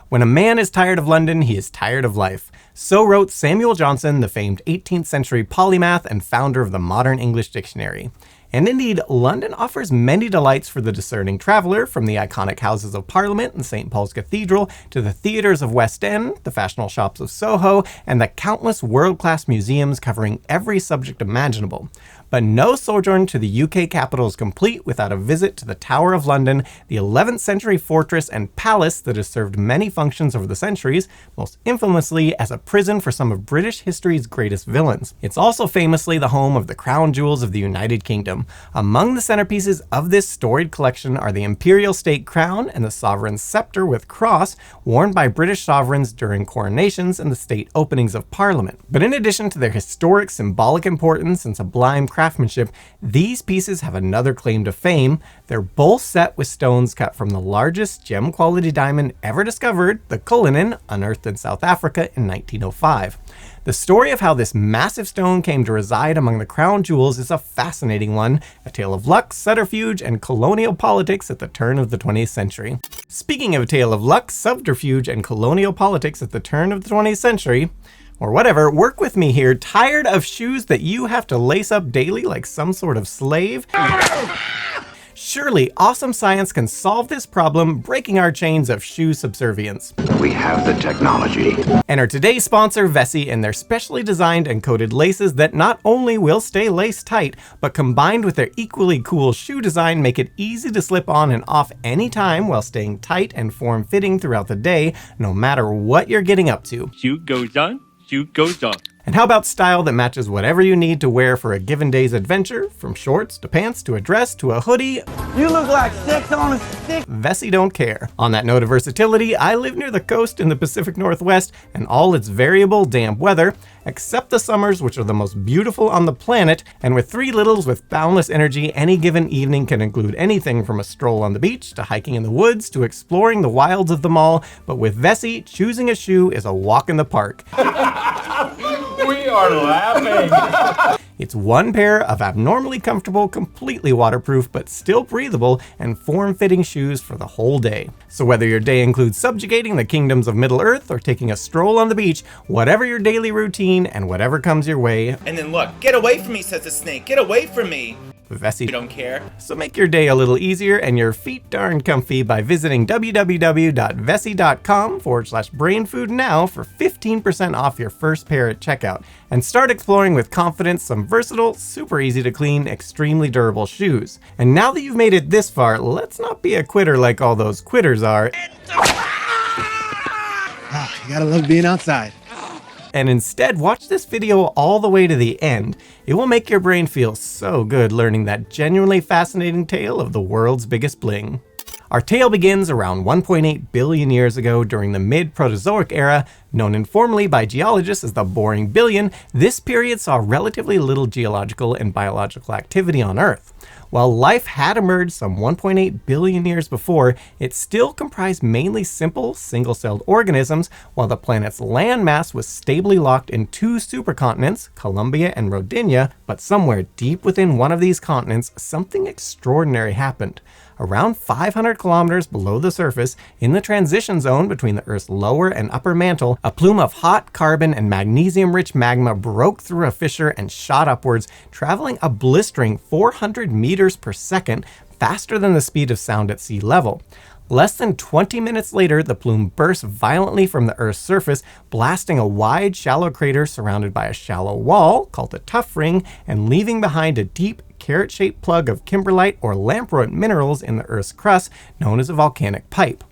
When a man is tired of London, he is tired of life. So wrote Samuel Johnson, the famed 18th century polymath and founder of the modern English dictionary. And indeed, London offers many delights for the discerning traveller, from the iconic Houses of Parliament and St. Paul's Cathedral to the theatres of West End, the fashionable shops of Soho, and the countless world-class museums covering every subject imaginable. But no sojourn to the UK capital is complete without a visit to the Tower of London, the 11th century fortress and palace that has served many functions over the centuries, most infamously as a prison for some of British history's greatest villains. It's also famously the home of the crown jewels of the United Kingdom. Among the centerpieces of this storied collection are the Imperial State Crown and the sovereign's Sceptre with cross, worn by British sovereigns during coronations and the state openings of Parliament. But in addition to their historic symbolic importance and sublime craftsmanship, these pieces have another claim to fame. They're both set with stones cut from the largest gem-quality diamond ever discovered, the Cullinan, unearthed in South Africa in 1905. The story of how this massive stone came to reside among the crown jewels is a fascinating one, a tale of luck, subterfuge, and colonial politics at the turn of the 20th century. Speaking of a tale of luck, subterfuge, and colonial politics at the turn of the 20th century, or whatever, work with me here. Tired of shoes that you have to lace up daily like some sort of slave? Surely awesome science can solve this problem, breaking our chains of shoe subservience. We have the technology. Enter today's sponsor, Vessi, and their specially designed and coated laces that not only will stay lace tight, but combined with their equally cool shoe design, make it easy to slip on and off anytime while staying tight and form-fitting throughout the day, no matter what you're getting up to. Shoe goes on, shoe goes on. And how about style that matches whatever you need to wear for a given day's adventure? From shorts to pants to a dress to a hoodie. You look like sex on a stick. Vessi don't care. On that note of versatility, I live near the coast in the Pacific Northwest and all its variable, damp weather, except the summers, which are the most beautiful on the planet. And with three littles with boundless energy, any given evening can include anything from a stroll on the beach to hiking in the woods to exploring the wilds of the mall. But with Vessi, choosing a shoe is a walk in the park. We are laughing. It's one pair of abnormally comfortable, completely waterproof, but still breathable and form-fitting shoes for the whole day. So whether your day includes subjugating the kingdoms of Middle Earth or taking a stroll on the beach, whatever your daily routine and whatever comes your way. And then look, get away from me, says the snake, get away from me. Vessi We don't care. So make your day a little easier and your feet darn comfy by visiting www.vessi.com/brainfood now for 15% off your first pair at checkout. And start exploring with confidence some versatile, super easy to clean, extremely durable shoes. And now that you've made it this far, let's not be a quitter like all those quitters are. You gotta love being outside. And instead watch this video all the way to the end. It will make your brain feel so good learning that genuinely fascinating tale of the world's biggest bling. Our tale begins around 1.8 billion years ago during the mid-Proterozoic era, known informally by geologists as the Boring Billion. This period saw relatively little geological and biological activity on Earth. While life had emerged some 1.8 billion years before, it still comprised mainly simple, single-celled organisms, while the planet's land mass was stably locked in two supercontinents, Columbia and Rodinia. But somewhere deep within one of these continents, something extraordinary happened. Around 500 kilometers below the surface, in the transition zone between the Earth's lower and upper mantle, a plume of hot carbon and magnesium-rich magma broke through a fissure and shot upwards, traveling a blistering 400 meters per second, faster than the speed of sound at sea level. Less than 20 minutes later, the plume burst violently from the Earth's surface, blasting a wide, shallow crater surrounded by a shallow wall, called the tuff ring, and leaving behind a deep, carrot-shaped plug of kimberlite or lamproite minerals in the Earth's crust, known as a volcanic pipe.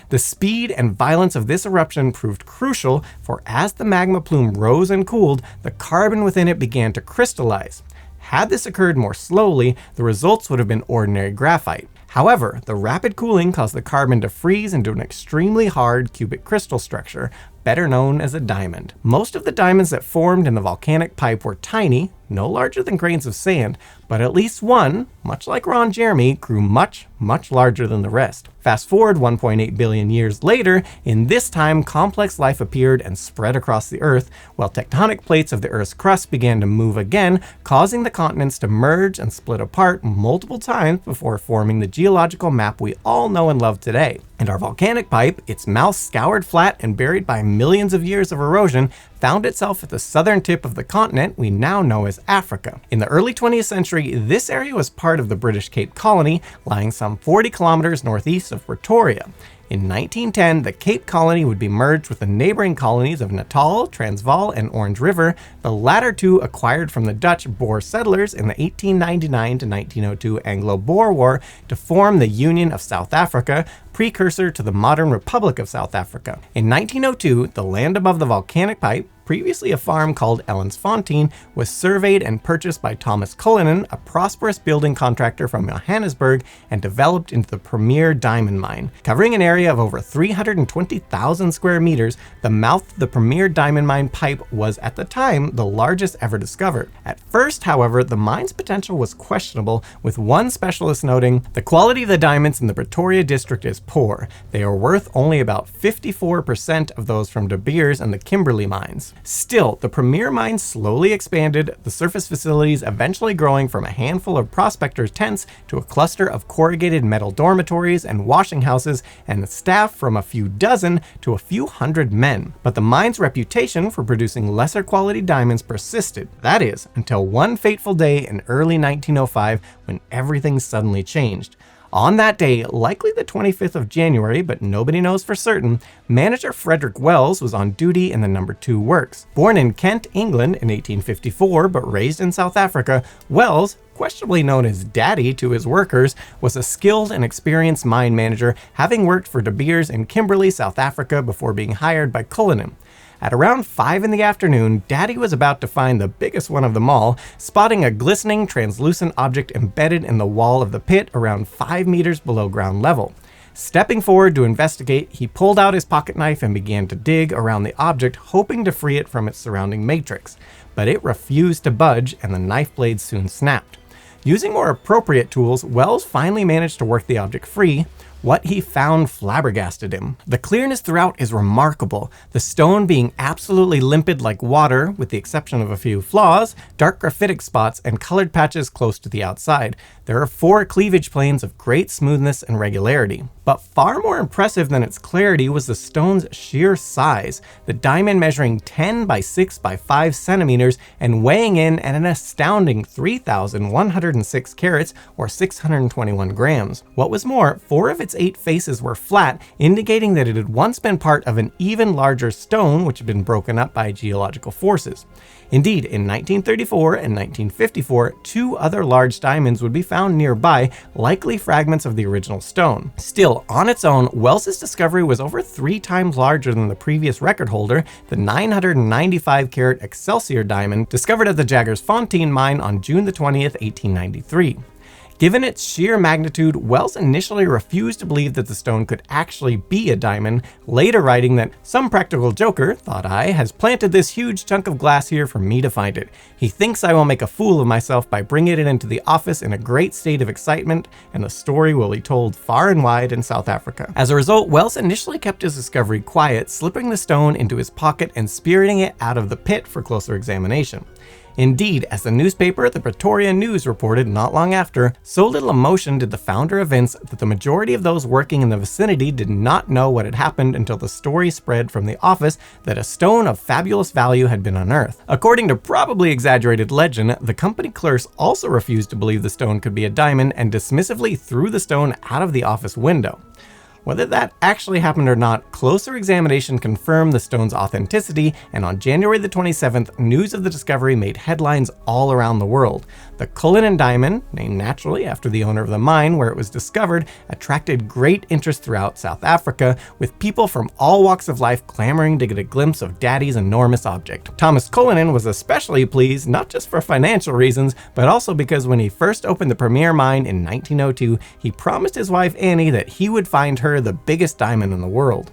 The speed and violence of this eruption proved crucial, for as the magma plume rose and cooled, the carbon within it began to crystallize. Had this occurred more slowly, the results would have been ordinary graphite. However, the rapid cooling caused the carbon to freeze into an extremely hard cubic crystal structure. better known as a diamond. Most of the diamonds that formed in the volcanic pipe were tiny, no larger than grains of sand, but at least one, much like Ron Jeremy, grew much, much larger than the rest. Fast forward 1.8 billion years later, in this time complex life appeared and spread across the Earth, while tectonic plates of the Earth's crust began to move again, causing the continents to merge and split apart multiple times before forming the geological map we all know and love today. And our volcanic pipe, its mouth scoured flat and buried by millions of years of erosion, found itself at the southern tip of the continent we now know as Africa. In the early 20th century, this area was part of the British Cape Colony, lying some 40 kilometers northeast of Pretoria. In 1910, the Cape Colony would be merged with the neighboring colonies of Natal, Transvaal, and Orange River, the latter two acquired from the Dutch Boer settlers in the 1899 to 1902 Anglo-Boer War to form the Union of South Africa, precursor to the modern Republic of South Africa. In 1902, the land above the volcanic pipe, previously a farm called Ellensfontein, was surveyed and purchased by Thomas Cullinan, a prosperous building contractor from Johannesburg, and developed into the premier diamond mine. Covering an area of over 320,000 square meters, the mouth of the premier diamond mine pipe was at the time the largest ever discovered. At first, however, the mine's potential was questionable, with one specialist noting, "The quality of the diamonds in the Pretoria district is poor. They are worth only about 54% of those from De Beers and the Kimberley mines." Still, the premier mine slowly expanded, the surface facilities eventually growing from a handful of prospectors' tents to a cluster of corrugated metal dormitories and washing houses, and the staff from a few dozen to a few hundred men. But the mine's reputation for producing lesser quality diamonds persisted. That is, until one fateful day in early 1905 when everything suddenly changed. On that day, likely the 25th of January, but nobody knows for certain, manager Frederick Wells was on duty in the No. 2 works. Born in Kent, England in 1854, but raised in South Africa, Wells, questionably known as Daddy to his workers, was a skilled and experienced mine manager, having worked for De Beers in Kimberley, South Africa before being hired by Cullinan. At around 5 in the afternoon, Daddy was about to find the biggest one of them all, spotting a glistening, translucent object embedded in the wall of the pit around 5 meters below ground level. Stepping forward to investigate, he pulled out his pocket knife and began to dig around the object, hoping to free it from its surrounding matrix. But it refused to budge, and the knife blade soon snapped. Using more appropriate tools, Wells finally managed to work the object free. What he found flabbergasted him. The clearness throughout is remarkable, the stone being absolutely limpid like water, with the exception of a few flaws, dark graphitic spots, and colored patches close to the outside. There are 4 cleavage planes of great smoothness and regularity. But far more impressive than its clarity was the stone's sheer size, the diamond measuring 10 by 6 by 5 centimeters and weighing in at an astounding 3,106 carats or 621 grams. What was more, 4 of its 8 faces were flat, indicating that it had once been part of an even larger stone which had been broken up by geological forces. Indeed, in 1934 and 1954, 2 other large diamonds would be found nearby, likely fragments of the original stone. Still, on its own, Wells's discovery was over 3 times larger than the previous record holder, the 995 carat Excelsior diamond discovered at the Jagersfontein mine on June 20th, 1893. Given its sheer magnitude, Wells initially refused to believe that the stone could actually be a diamond, later writing that "some practical joker, thought I, has planted this huge chunk of glass here for me to find it. He thinks I will make a fool of myself by bringing it into the office in a great state of excitement, and the story will be told far and wide in South Africa." As a result, Wells initially kept his discovery quiet, slipping the stone into his pocket and spiriting it out of the pit for closer examination. Indeed, as the newspaper The Pretoria News reported not long after, so little emotion did the founder evince that the majority of those working in the vicinity did not know what had happened until the story spread from the office that a stone of fabulous value had been unearthed. According to probably exaggerated legend, the company clerks also refused to believe the stone could be a diamond and dismissively threw the stone out of the office window. Whether that actually happened or not, closer examination confirmed the stone's authenticity, and on January the 27th, news of the discovery made headlines all around the world. The Cullinan diamond, named naturally after the owner of the mine where it was discovered, attracted great interest throughout South Africa, with people from all walks of life clamoring to get a glimpse of Daddy's enormous object. Thomas Cullinan was especially pleased, not just for financial reasons, but also because when he first opened the premier mine in 1902, he promised his wife Annie that he would find her the biggest diamond in the world.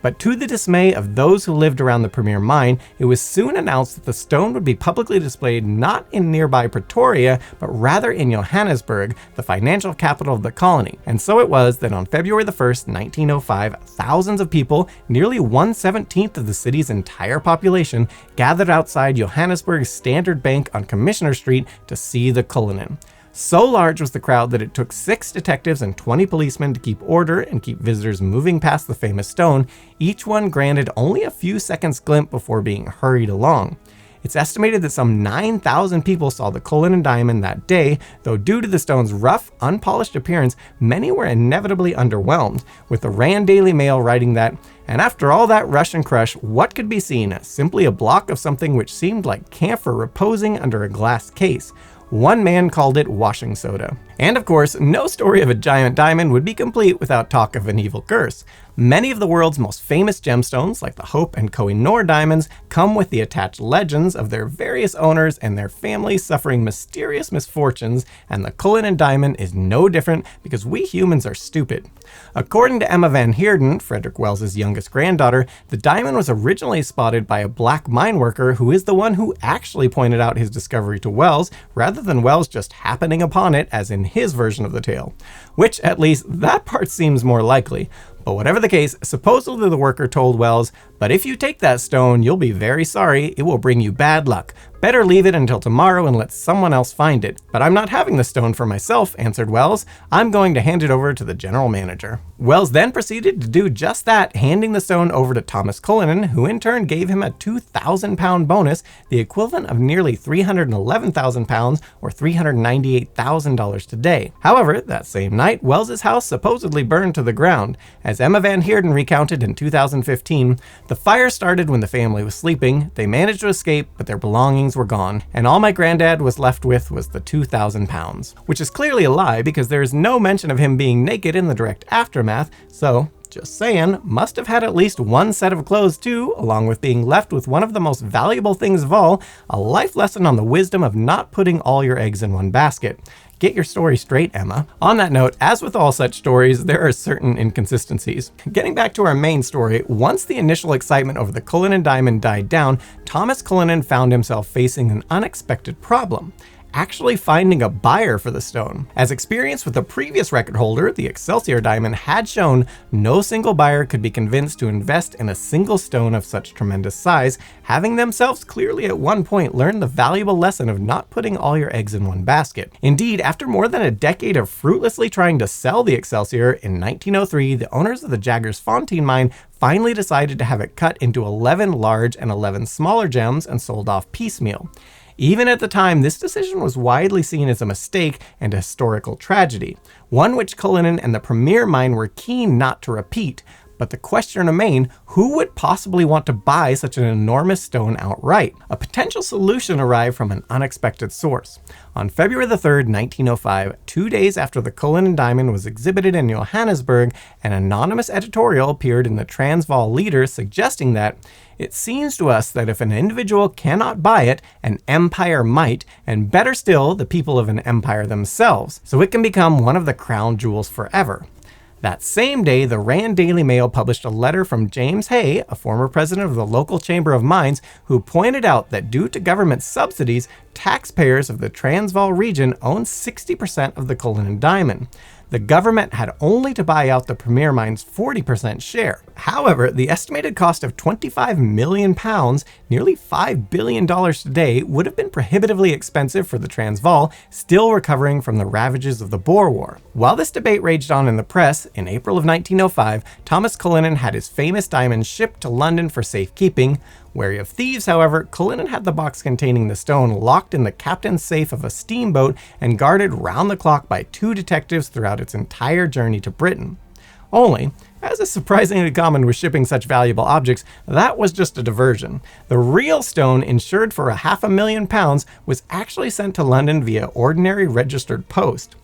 But to the dismay of those who lived around the premier mine, it was soon announced that the stone would be publicly displayed not in nearby Pretoria, but rather in Johannesburg, the financial capital of the colony. And so it was that on February the 1st, 1905, thousands of people, nearly 1/17 of the city's entire population, gathered outside Johannesburg's Standard Bank on Commissioner Street to see the Cullinan. So large was the crowd that it took 6 detectives and 20 policemen to keep order and keep visitors moving past the famous stone, each one granted only a few seconds glimpse before being hurried along. It's estimated that some 9,000 people saw the Cullinan diamond that day, though due to the stone's rough, unpolished appearance, many were inevitably underwhelmed, with the Rand Daily Mail writing that, "And after all that rush and crush, what could be seen? Simply a block of something which seemed like camphor reposing under a glass case. One man called it washing soda." And of course, no story of a giant diamond would be complete without talk of an evil curse. Many of the world's most famous gemstones, like the Hope and Koh-i-Noor diamonds, come with the attached legends of their various owners and their families suffering mysterious misfortunes, and the Cullinan diamond is no different because we humans are stupid. According to Emma Van Heerden, Frederick Wells's youngest granddaughter, the diamond was originally spotted by a black mine worker who is the one who actually pointed out his discovery to Wells, rather than Wells just happening upon it as in his version of the tale. Which, at least, that part seems more likely. But whatever the case, supposedly the worker told Wells, "But if you take that stone, you'll be very sorry. It will bring you bad luck. Better leave it until tomorrow and let someone else find it." "But I'm not having the stone for myself," answered Wells. "I'm going to hand it over to the general manager." Wells then proceeded to do just that, handing the stone over to Thomas Cullinan, who in turn gave him a £2,000 bonus, the equivalent of nearly £311,000 or $398,000 today. However, that same night, Wells's house supposedly burned to the ground. As Emma Van Heerden recounted in 2015, the fire started when the family was sleeping. They managed to escape, but their belongings were gone, and all my granddad was left with was the £2,000, which is clearly a lie because there is no mention of him being naked in the direct aftermath, so just saying, must have had at least one set of clothes too, along with being left with one of the most valuable things of all, a life lesson on the wisdom of not putting all your eggs in one basket. Get your story straight, Emma. On that note, as with all such stories, there are certain inconsistencies. Getting back to our main story, once the initial excitement over the Cullinan diamond died down, Thomas Cullinan found himself facing an unexpected problem: actually finding a buyer for the stone. As experience with the previous record holder, the Excelsior diamond, had shown, no single buyer could be convinced to invest in a single stone of such tremendous size, having themselves clearly at one point learned the valuable lesson of not putting all your eggs in one basket. Indeed, after more than a decade of fruitlessly trying to sell the Excelsior, in 1903, the owners of the Jagersfontein mine finally decided to have it cut into 11 large and 11 smaller gems and sold off piecemeal. Even at the time, this decision was widely seen as a mistake and a historical tragedy, one which Cullinan and the premier mine were keen not to repeat. But the question remained, who would possibly want to buy such an enormous stone outright? A potential solution arrived from an unexpected source. On February the 3rd, 1905, 2 days after the Cullinan diamond was exhibited in Johannesburg, an anonymous editorial appeared in the Transvaal Leader suggesting that it seems to us that if an individual cannot buy it, an empire might, and better still, the people of an empire themselves, so it can become one of the crown jewels forever. That same day, the Rand Daily Mail published a letter from James Hay, a former president of the local Chamber of Mines, who pointed out that due to government subsidies, taxpayers of the Transvaal region own 60% of the Cullinan diamond. The government had only to buy out the premier mine's 40% share. However, the estimated cost of £25 million, nearly $5 billion today, would have been prohibitively expensive for the Transvaal, still recovering from the ravages of the Boer War. While this debate raged on in the press, in April of 1905, Thomas Cullinan had his famous diamond shipped to London for safekeeping. Wary of thieves, however, Cullinan had the box containing the stone locked in the captain's safe of a steamboat and guarded round the clock by 2 detectives throughout its entire journey to Britain. Only, as is surprisingly common with shipping such valuable objects, that was just a diversion. The real stone, insured for £500,000, was actually sent to London via ordinary registered post.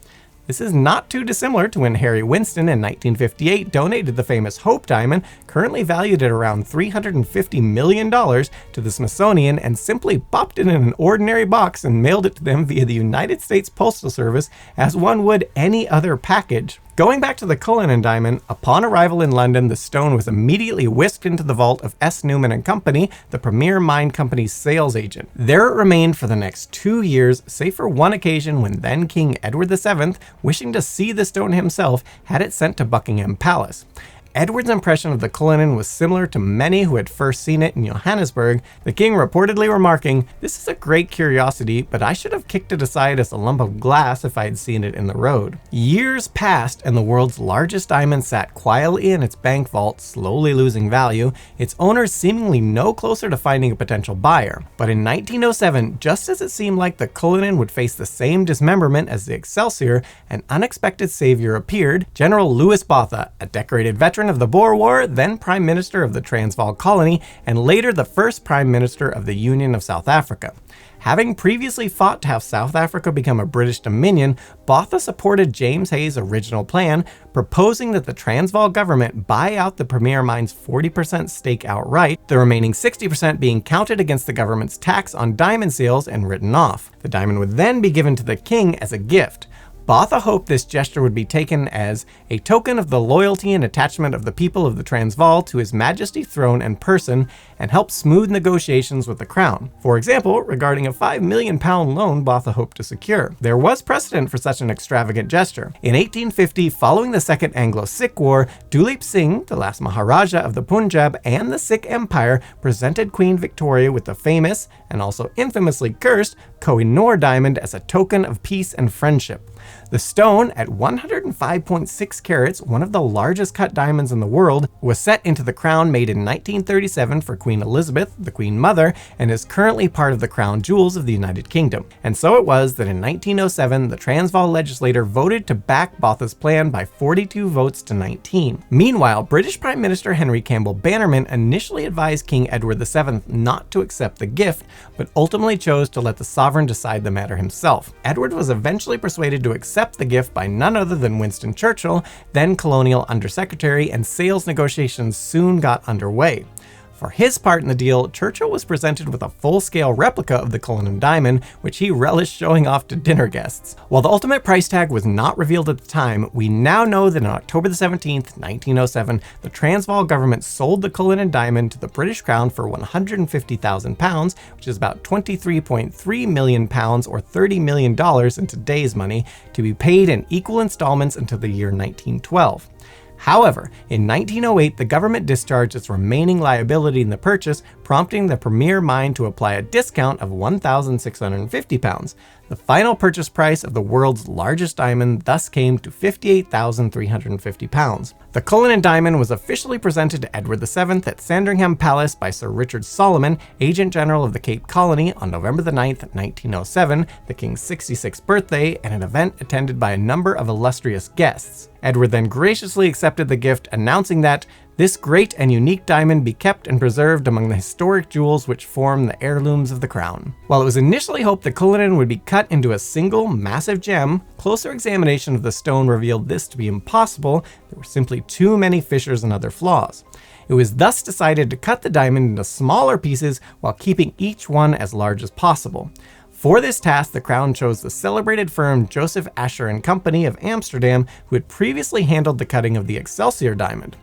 This is not too dissimilar to when Harry Winston in 1958 donated the famous Hope diamond, currently valued at around $350 million, to the Smithsonian and simply popped it in an ordinary box and mailed it to them via the United States Postal Service as one would any other package. Going back to the Cullinan diamond, upon arrival in London, the stone was immediately whisked into the vault of S. Newman & Company, the Premier Mine Company's sales agent. There it remained for the next 2 years, save for one occasion when then King Edward VII, wishing to see the stone himself, had it sent to Buckingham Palace. Edward's impression of the Cullinan was similar to many who had first seen it in Johannesburg, the king reportedly remarking, "This is a great curiosity, but I should have kicked it aside as a lump of glass if I had seen it in the road." Years passed and the world's largest diamond sat quietly in its bank vault, slowly losing value, its owners seemingly no closer to finding a potential buyer. But in 1907, just as it seemed like the Cullinan would face the same dismemberment as the Excelsior, an unexpected savior appeared, General Louis Botha, a decorated veteran of the Boer War, then Prime Minister of the Transvaal Colony, and later the first Prime Minister of the Union of South Africa. Having previously fought to have South Africa become a British dominion, Botha supported James Hay's original plan, proposing that the Transvaal government buy out the Premier Mine's 40% stake outright, the remaining 60% being counted against the government's tax on diamond sales and written off. The diamond would then be given to the king as a gift. Botha hoped this gesture would be taken as a token of the loyalty and attachment of the people of the Transvaal to His Majesty's throne and person, and help smooth negotiations with the crown. For example, regarding a £5 million loan Botha hoped to secure. There was precedent for such an extravagant gesture. In 1850, following the Second Anglo-Sikh War, Duleep Singh, the last Maharaja of the Punjab and the Sikh Empire, presented Queen Victoria with the famous, and also infamously cursed, Koh-i-Noor diamond as a token of peace and friendship. The stone, at 105.6 carats, one of the largest cut diamonds in the world, was set into the crown made in 1937 for Queen Elizabeth, the Queen Mother, and is currently part of the crown jewels of the United Kingdom. And so it was that in 1907, the Transvaal legislature voted to back Botha's plan by 42 votes to 19. Meanwhile, British Prime Minister Henry Campbell Bannerman initially advised King Edward VII not to accept the gift, but ultimately chose to let the sovereign decide the matter himself. Edward was eventually persuaded to accept the gift by none other than Winston Churchill, then Colonial Undersecretary, and sales negotiations soon got underway. For his part in the deal, Churchill was presented with a full-scale replica of the Cullinan diamond, which he relished showing off to dinner guests. While the ultimate price tag was not revealed at the time, we now know that on October 17th, 1907, the Transvaal government sold the Cullinan diamond to the British Crown for £150,000, which is about £23.3 million or $30 million in today's money, to be paid in equal installments until the year 1912. However, in 1908, the government discharged its remaining liability in the purchase, prompting the Premier Mine to apply a discount of £1,650. The final purchase price of the world's largest diamond thus came to £58,350. The Cullinan diamond was officially presented to Edward VII at Sandringham Palace by Sir Richard Solomon, Agent General of the Cape Colony, on November 9, 1907, the King's 66th birthday, and an event attended by a number of illustrious guests. Edward then graciously accepted the gift, announcing that this great and unique diamond be kept and preserved among the historic jewels which form the heirlooms of the crown. While it was initially hoped the Cullinan would be cut into a single massive gem, closer examination of the stone revealed this to be impossible. There were simply too many fissures and other flaws. It was thus decided to cut the diamond into smaller pieces while keeping each one as large as possible. For this task, the Crown chose the celebrated firm Joseph Asher & Company of Amsterdam, who had previously handled the cutting of the Excelsior diamond.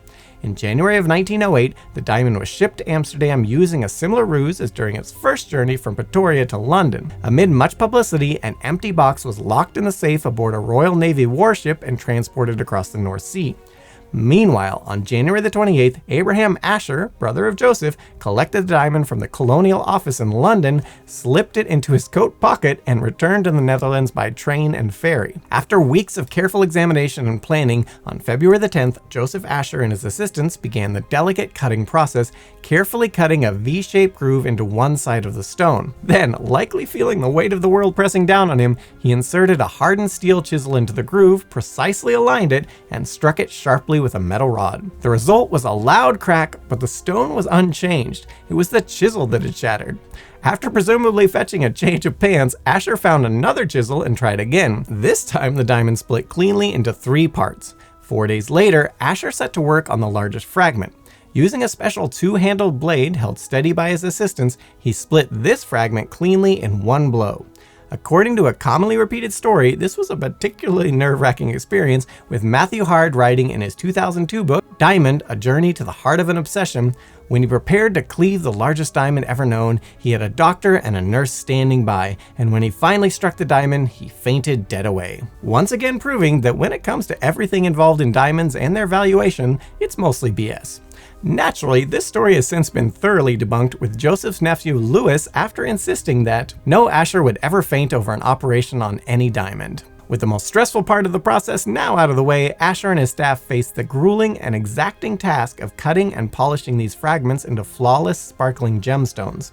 In January of 1908, the diamond was shipped to Amsterdam using a similar ruse as during its first journey from Pretoria to London. Amid much publicity, an empty box was locked in the safe aboard a Royal Navy warship and transported across the North Sea. Meanwhile, on January the 28th, Abraham Asher, brother of Joseph, collected the diamond from the Colonial office in London, slipped it into his coat pocket, and returned to the Netherlands by train and ferry. After weeks of careful examination and planning, on February the 10th, Joseph Asher and his assistants began the delicate cutting process, carefully cutting a V-shaped groove into one side of the stone. Then, likely feeling the weight of the world pressing down on him, he inserted a hardened steel chisel into the groove, precisely aligned it, and struck it sharply with a metal rod. The result was a loud crack, but the stone was unchanged. It was the chisel that had shattered. After presumably fetching a change of pants, Asher found another chisel and tried again. This time the diamond split cleanly into 3 parts. 4 days later, Asher set to work on the largest fragment. Using a special 2-handled blade held steady by his assistants, he split this fragment cleanly in one blow. According to a commonly repeated story, this was a particularly nerve-wracking experience, with Matthew Hard writing in his 2002 book, Diamond, A Journey to the Heart of an Obsession, when he prepared to cleave the largest diamond ever known, he had a doctor and a nurse standing by, and when he finally struck the diamond, he fainted dead away. Once again proving that when it comes to everything involved in diamonds and their valuation, it's mostly BS. Naturally, this story has since been thoroughly debunked, with Joseph's nephew Louis after insisting that no Asher would ever faint over an operation on any diamond. With the most stressful part of the process now out of the way, Asher and his staff faced the grueling and exacting task of cutting and polishing these fragments into flawless, sparkling gemstones.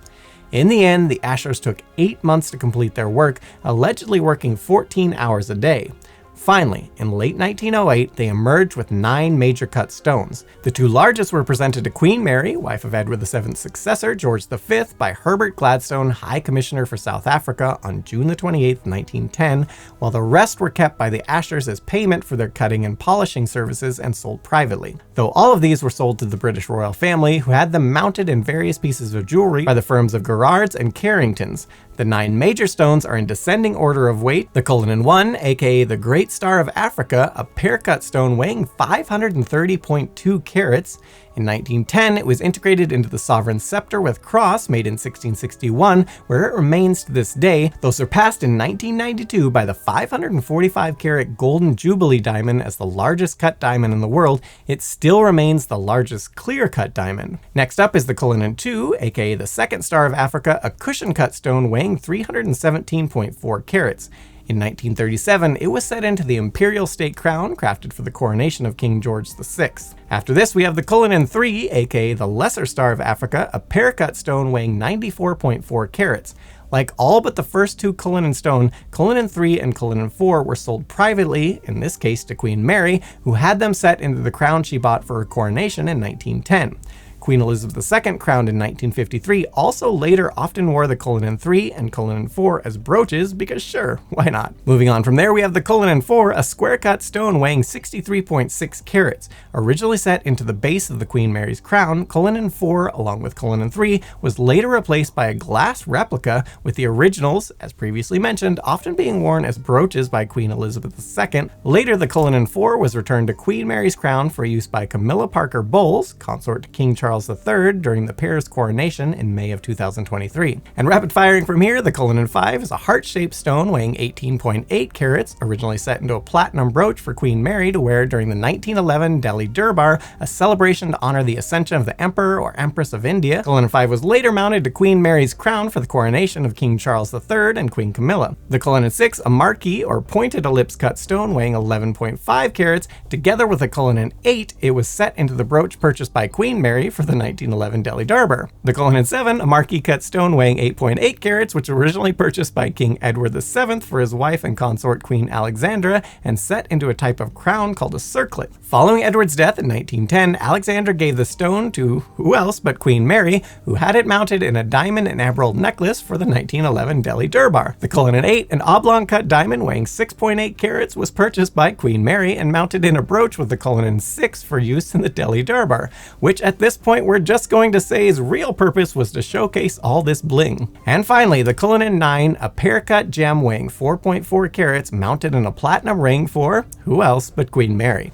In the end, the Ashers took 8 months to complete their work, allegedly working 14 hours a day. Finally, in late 1908, they emerged with 9 major cut stones. The 2 largest were presented to Queen Mary, wife of Edward VII's successor, George V, by Herbert Gladstone, High Commissioner for South Africa, on June 28, 1910, while the rest were kept by the Ashers as payment for their cutting and polishing services and sold privately. Though all of these were sold to the British royal family, who had them mounted in various pieces of jewelry by the firms of Garrards and Carringtons. The 9 major stones are in descending order of weight: the Cullinan 1, aka the Great Star of Africa, a pear-cut stone weighing 530.2 carats. In 1910, it was integrated into the sovereign scepter with cross, made in 1661, where it remains to this day, though surpassed in 1992 by the 545-carat golden jubilee diamond as the largest cut diamond in the world. It still remains the largest clear-cut diamond. Next up is the Cullinan 2, aka the Second Star of Africa, a cushion-cut stone weighing 317.4 carats. In 1937, it was set into the Imperial State Crown, crafted for the coronation of King George VI. After this, we have the Cullinan 3, aka the Lesser Star of Africa, a pear-cut stone weighing 94.4 carats. Like all but the first 2 Cullinan stone, Cullinan 3 and Cullinan 4 were sold privately, in this case to Queen Mary, who had them set into the crown she bought for her coronation in 1910. Queen Elizabeth II, crowned in 1953, also later often wore the Cullinan 3 and Cullinan 4 as brooches, because sure, why not? Moving on from there, we have the Cullinan 4, a square-cut stone weighing 63.6 carats. Originally set into the base of the Queen Mary's crown, Cullinan 4, along with Cullinan 3, was later replaced by a glass replica, with the originals, as previously mentioned, often being worn as brooches by Queen Elizabeth II. Later, the Cullinan 4 was returned to Queen Mary's crown for use by Camilla Parker Bowles, consort to King Charles III, during the pair's coronation in May of 2023. And rapid firing from here, the Cullinan 5 is a heart-shaped stone weighing 18.8 carats, originally set into a platinum brooch for Queen Mary to wear during the 1911 Delhi Durbar, a celebration to honor the ascension of the Emperor or Empress of India. Cullinan 5 was later mounted to Queen Mary's crown for the coronation of King Charles III and Queen Camilla. The Cullinan 6, a marquise or pointed ellipse cut stone weighing 11.5 carats, together with the Cullinan 8, it was set into the brooch purchased by Queen Mary for the 1911 Delhi Durbar. The Cullinan 7, a marquise cut stone weighing 8.8 carats, which was originally purchased by King Edward VII for his wife and consort Queen Alexandra, and set into a type of crown called a circlet. Following Edward's death in 1910, Alexandra gave the stone to who else but Queen Mary, who had it mounted in a diamond and emerald necklace for the 1911 Delhi Durbar. The Cullinan 8, an oblong cut diamond weighing 6.8 carats, was purchased by Queen Mary and mounted in a brooch with the Cullinan 6 for use in the Delhi Durbar, which at this point we're just going to say his real purpose was to showcase all this bling. And finally, the Cullinan 9, a pear-cut gem weighing 4.4 carats, mounted in a platinum ring for who else but Queen Mary.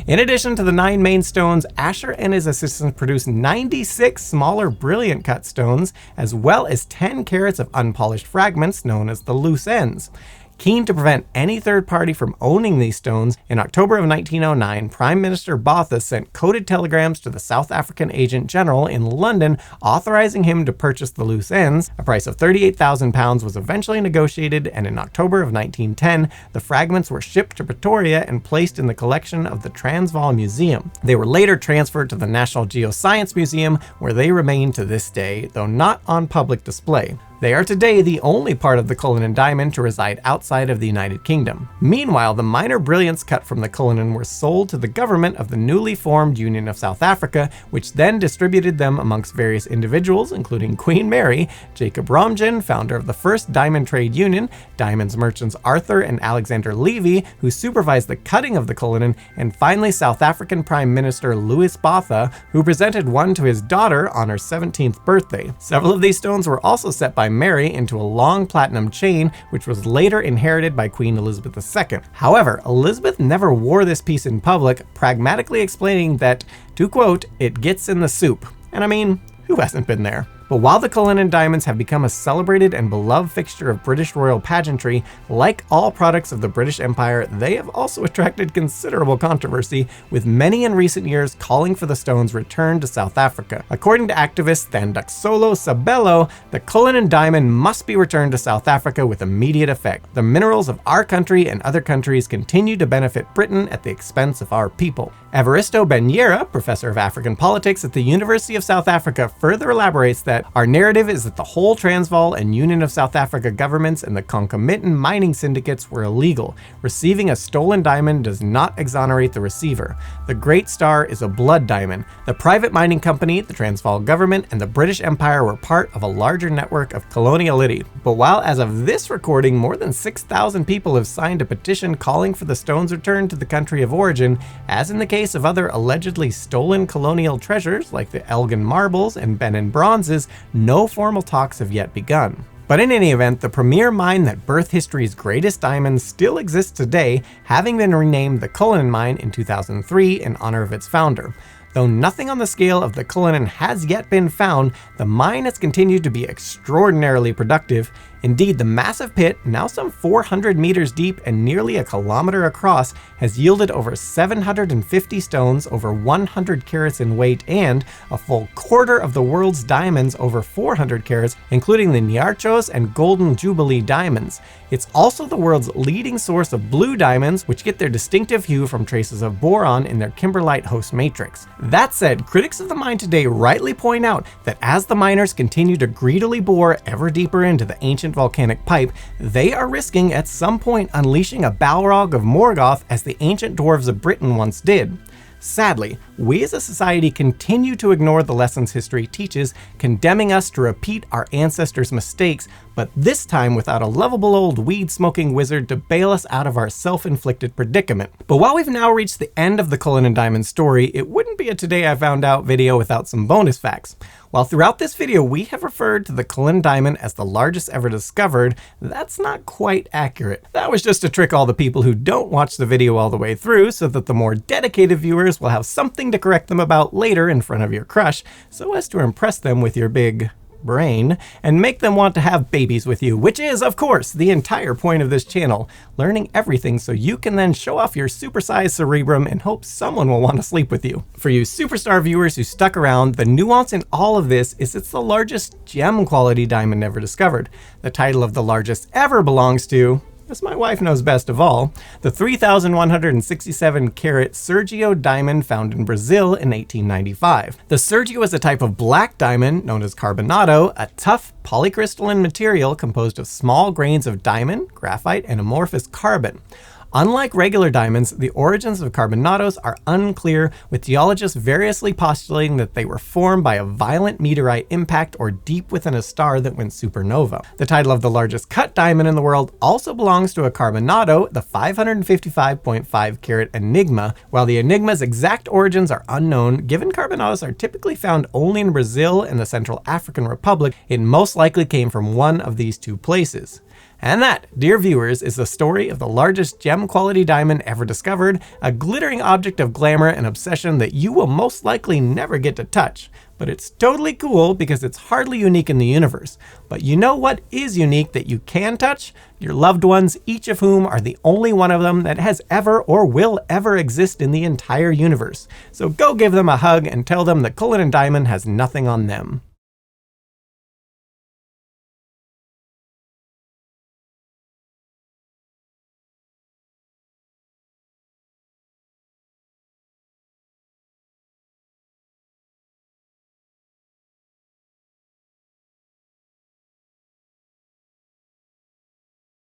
In addition to the 9 main stones, Asher and his assistants produced 96 smaller brilliant cut stones, as well as 10 carats of unpolished fragments known as the loose ends. Keen to prevent any third party from owning these stones, in October of 1909, Prime Minister Botha sent coded telegrams to the South African Agent General in London authorizing him to purchase the loose ends. A price of £38,000 was eventually negotiated, and in October of 1910, the fragments were shipped to Pretoria and placed in the collection of the Transvaal Museum. They were later transferred to the National Geoscience Museum, where they remain to this day, though not on public display. They are today the only part of the Cullinan diamond to reside outside of the United Kingdom. Meanwhile, the minor brilliants cut from the Cullinan were sold to the government of the newly formed Union of South Africa, which then distributed them amongst various individuals, including Queen Mary, Jacob Romjan, founder of the first Diamond Trade Union, diamonds merchants Arthur and Alexander Levy, who supervised the cutting of the Cullinan, and finally South African Prime Minister Louis Botha, who presented one to his daughter on her 17th birthday. Several of these stones were also set by by Mary into a long platinum chain, which was later inherited by Queen Elizabeth II. However, Elizabeth never wore this piece in public, pragmatically explaining that, to quote, "it gets in the soup." And I mean, who hasn't been there? But while the Cullinan diamonds have become a celebrated and beloved fixture of British royal pageantry, like all products of the British Empire, they have also attracted considerable controversy, with many in recent years calling for the stones returned to South Africa. According to activist Thandaksolo Sabelo, the Cullinan diamond must be returned to South Africa with immediate effect. The minerals of our country and other countries continue to benefit Britain at the expense of our people. Evaristo Benyera, professor of African politics at the University of South Africa, further elaborates that our narrative is that the whole Transvaal and Union of South Africa governments and the concomitant mining syndicates were illegal. Receiving a stolen diamond does not exonerate the receiver. The Great Star is a blood diamond. The private mining company, the Transvaal government, and the British Empire were part of a larger network of coloniality. But while as of this recording, more than 6,000 people have signed a petition calling for the stones returned to the country of origin, as in the case of other allegedly stolen colonial treasures like the Elgin marbles and Benin bronzes, no formal talks have yet begun. But in any event, the premier mine that birthed history's greatest diamonds still exists today, having been renamed the Cullinan mine in 2003 in honor of its founder. Though nothing on the scale of the Cullinan has yet been found, the mine has continued to be extraordinarily productive. Indeed, the massive pit, now some 400 meters deep and nearly a kilometer across, has yielded over 750 stones over 100 carats in weight and a full quarter of the world's diamonds over 400 carats, including the Niarchos and Golden Jubilee diamonds. It's also the world's leading source of blue diamonds, which get their distinctive hue from traces of boron in their kimberlite host matrix. That said, critics of the mine today rightly point out that as the miners continue to greedily bore ever deeper into the ancient volcanic pipe, they are risking at some point unleashing a Balrog of Morgoth as the ancient dwarves of Britain once did. Sadly, we as a society continue to ignore the lessons history teaches, condemning us to repeat our ancestors' mistakes, but this time without a lovable old weed-smoking wizard to bail us out of our self-inflicted predicament. But while we've now reached the end of the Cullinan diamond story, it wouldn't be a Today I Found Out video without some bonus facts. While throughout this video we have referred to the Cullinan diamond as the largest ever discovered, that's not quite accurate. That was just to trick all the people who don't watch the video all the way through, so that the more dedicated viewers will have something to correct them about later in front of your crush, so as to impress them with your big brain and make them want to have babies with you, which is, of course, the entire point of this channel, learning everything so you can then show off your supersized cerebrum and hope someone will want to sleep with you. For you superstar viewers who stuck around, the nuance in all of this is it's the largest gem quality diamond ever discovered. The title of the largest ever belongs to, as my wife knows best of all, the 3,167 carat Sergio diamond found in Brazil in 1895. The Sergio is a type of black diamond known as carbonado, a tough polycrystalline material composed of small grains of diamond, graphite, and amorphous carbon. Unlike regular diamonds, the origins of carbonados are unclear, with geologists variously postulating that they were formed by a violent meteorite impact or deep within a star that went supernova. The title of the largest cut diamond in the world also belongs to a carbonado, the 555.5 carat Enigma. While the Enigma's exact origins are unknown, given carbonados are typically found only in Brazil and the Central African Republic, it most likely came from one of these two places. And that, dear viewers, is the story of the largest gem quality diamond ever discovered, a glittering object of glamour and obsession that you will most likely never get to touch. But it's totally cool because it's hardly unique in the universe. But you know what is unique that you can touch? Your loved ones, each of whom are the only one of them that has ever or will ever exist in the entire universe. So go give them a hug and tell them the Cullinan diamond has nothing on them.